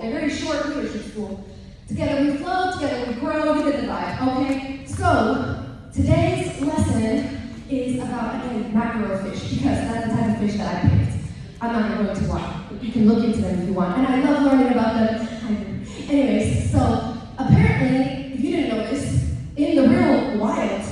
school, a very short leadership school. Together we flow, together we grow, you get the vibe, okay? So, today's lesson is about, again, mackerel fish, because that's the type of fish that I picked. I'm not going to go into why, but you can look into them if you want. And I love learning about them. Anyways, so apparently, if you didn't know this, in the real wild,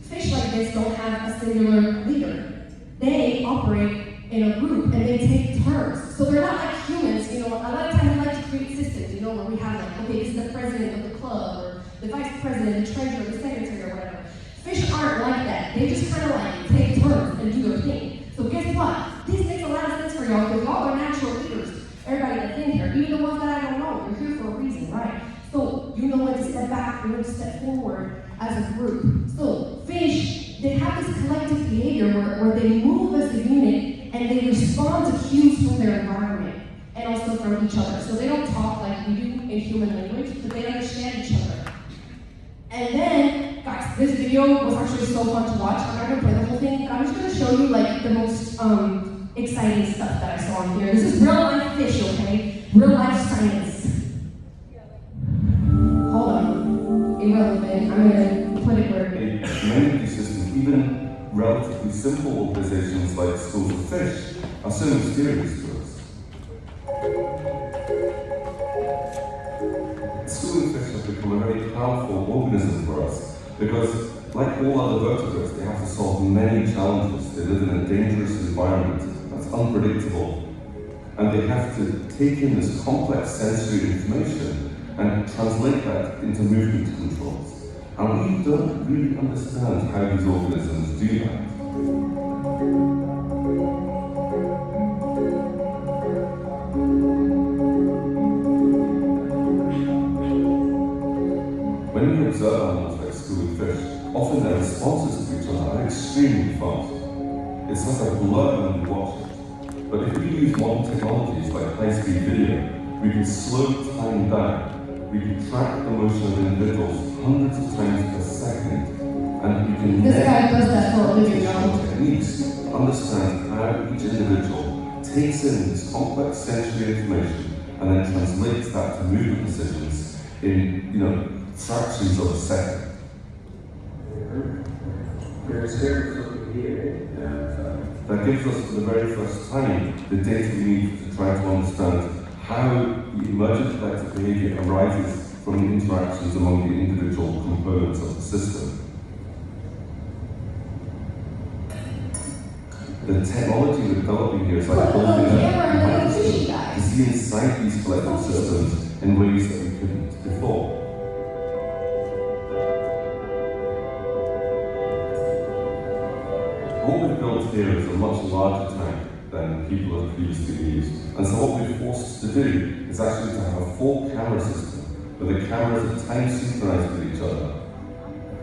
fish like this don't have a singular leader. They operate in a group and they take turns. So they're not like humans, you know, a lot of times we like to create systems, you know, where we have like, okay, this is the president of the club, or the vice president, the treasurer, the secretary, or whatever. Fish aren't like that. They just kind of like take turns and do their thing. So guess what? This makes a lot of sense for y'all, because y'all are natural leaders. Everybody that's in here, even the ones that I don't know, you're here for a reason, right? So you know when to step back, you know when to step forward as a group. So fish, they have this collective behavior where they move as a unit and they respond to cues from their environment and also from each other. So they don't talk like we do in human language, but they understand each other. And then, guys, this video was actually so fun to watch. I'm not gonna play the whole thing, but I'm just gonna show you like the most exciting stuff that I saw in here. This is real life fish, okay? Real life science. Hold on. Irrelevant. I'm gonna put it where. Many of these systems, even relatively simple organizations like schools of fish, are so mysterious to us. Schools of fish have become a very powerful organism for us because, like all other vertebrates, they have to solve many challenges. They live in a dangerous environment that's unpredictable, and they have to take in this complex sensory information and translate that into movement controls. And we don't really understand how these organisms do that. When we observe animals like schooling fish, often their responses to each other are extremely fast. It's like a blur when we watch it. But if we use modern technologies like high-speed video, we can slow time down. We can track the motion of individuals hundreds of times per second, and we can this guy does that for a living now. Techniques to understand how each individual takes in this complex sensory information and then translates that to movement decisions in, fractions of a second. That gives us, for the very first time, the data we need to try to understand how the emergent collective behavior arises from the interactions among the individual components of the system. The technology we're developing here is like building a microscope to see inside these collective systems in ways that we couldn't before. What we've built here is a much larger tank than people have previously used. And so what we're forced to do is actually to have a full camera system where the cameras are time synchronized with each other.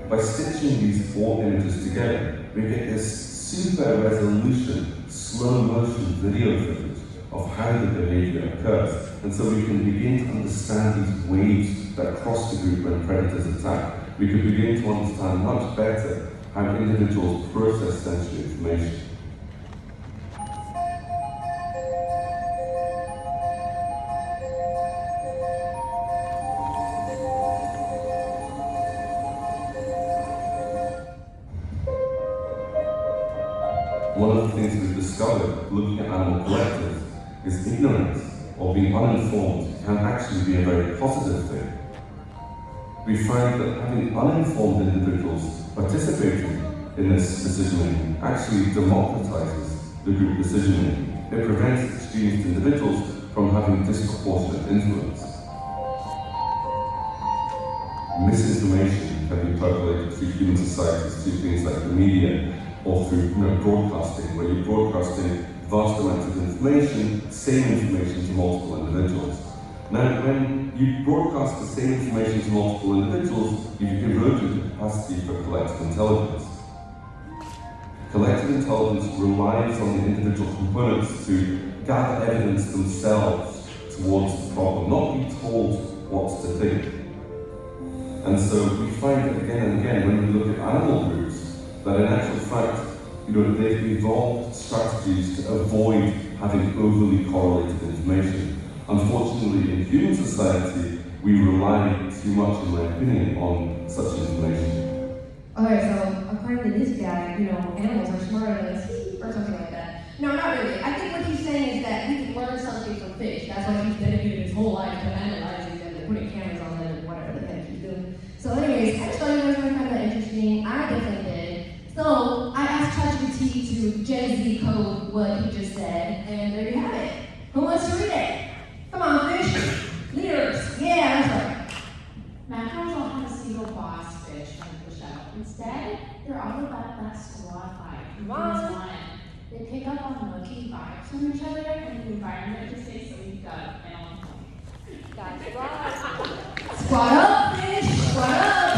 By stitching these four images together, we get this super resolution, slow motion video footage of how the behavior occurs. And so we can begin to understand these waves that cross the group when predators attack. We can begin to understand much better how individuals process sensory information. One of the things we've discovered looking at animal collectives is ignorance or being uninformed can actually be a very positive thing. We find that having uninformed individuals participating in this decision-making actually democratizes the group decision-making. It prevents extremist individuals from having disproportionate influence. Misinformation can be percolated through human societies, through things like the media, or through broadcasting, where you're broadcasting vast amounts of information, same information to multiple individuals. Now, when you broadcast the same information to multiple individuals, you've eroded the capacity for collective intelligence. Collective intelligence relies on the individual components to gather evidence themselves towards the problem, not be told what to think. And so we find again and again when we look at animal groups that in actual fact, they've evolved strategies to avoid having overly correlated information. Unfortunately, in human society, we rely too much, in my opinion, on such information. Okay, so according to this guy, animals are smarter than us, or something like that. No, not really. I think what he's saying is that we can learn something from fish. That's why he's dedicated his whole life to analyzing them and putting cameras on them and whatever the heck he's doing. So anyways, I just thought you guys were kind of interesting. I definitely did. So I asked ChatGPT to Gen Z code what he just said, and there you have it. Who wants to read it? Come on, fish. Leaders. Yeah, that's right. Mackerels don't have a single boss fish on the show. Instead, they're all about that squad vibe. Come on. They pick up on lucky vibes from each other and the environment just stays safe, gut, and on point. That's right. Squad up, fish. Squad up.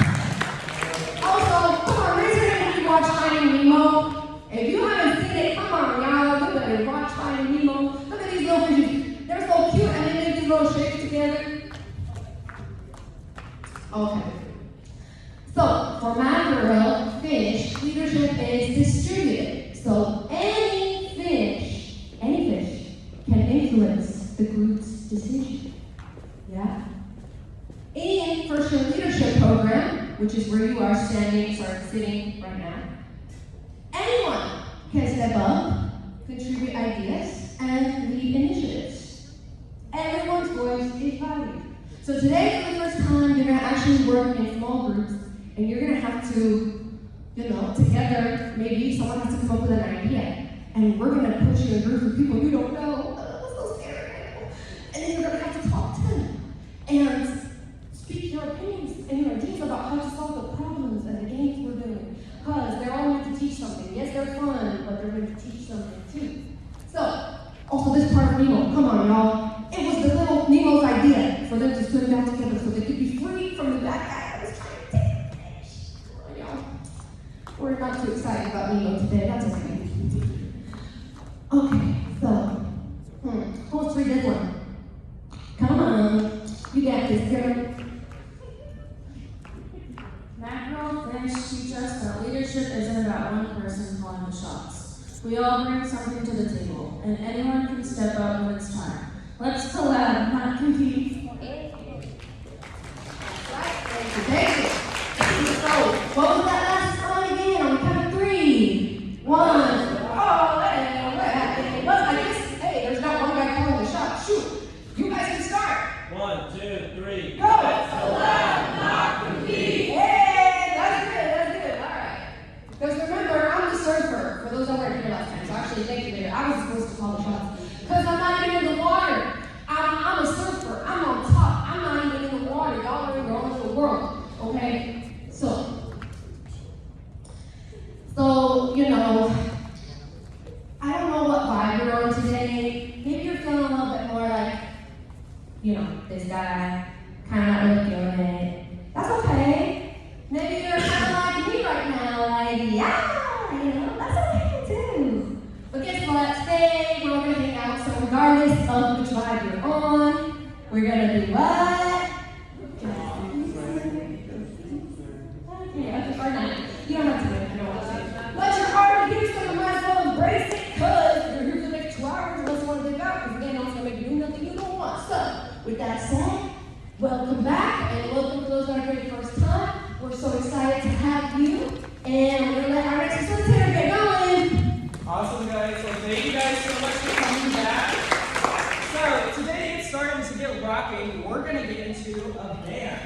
Also, come on, raise your hand if you watch Finding Nemo. If you haven't seen it, come on, y'all. You better watch Finding Nemo. Look at these little fishes. They're so cute, and they make these little shapes together. Okay. So, for mackerel fish, leadership is distributed. So, any fish can influence the group's decision. Yeah? In First Year Leadership Program, which is where you are sitting right now, anyone can step up, contribute ideas, and lead initiatives. Everyone's voice is valued. So today, for the first time, you're going to actually work in small groups, and you're going to have to, together, maybe someone has to come up with an idea, and we're going to put you in groups with people you don't know. Oh, so scary. And then you're going to have to talk to them, and speak your opinions and your ideas about how to solve the problems and the games we're doing. Because they're all meant to teach something. Yes, they're fun, but they're meant to teach something too. So, also this part of Nemo, come on y'all. It was the little Nemo's idea for them to swim back together so they could be free from the bad guy that was trying to take the fish. Come on y'all. We're not too excited about Nemo today, that's okay. Okay, so, who wants to read this one? Come on, you got this, girl. Mackerel fish teach us that leadership isn't about one person calling the shots. We all bring something to the table, and anyone can step up when it's time. Let's collab, not compete. Thank you. So, what was that last song again? On the count of 3. 1. Oh, hey, what happened? Well, I guess, hey, there's not one guy calling the shot. Shoot. You guys can start. 1, 2, 3. Go. Let's collab, not compete. Hey, that's good. All right. Because remember, I'm the surfer. For those that weren't here last time, so actually, thank you there. I was supposed to call the shots. Because I'm not even in the water. I'm a surfer. I'm on top. I'm not even in the water. Y'all are in your own little world. Okay? So, I don't know what vibe you're on today. Maybe you're feeling a little bit more like, this guy, kind of not really feeling it. That's okay. Maybe you're kind of like me right now, like, yeah, that's okay too. But guess what? Today, we're all going to hang out, so regardless of which vibe you're on, we're going to do what? Okay, or not. You don't have to do it if you don't want to. But you're already here, so you might as well embrace it, because you're here for the next 2 hours, unless you want to get out, because again, it's going to make you do nothing you don't want. So, with that said, welcome back, and welcome to those that are here the first time. We're so excited to have you, and we're going to let our next facilitator get going. Awesome, guys. Well, thank you guys so much for coming back. So, today it's starting to get rocking. We're going to get into a band.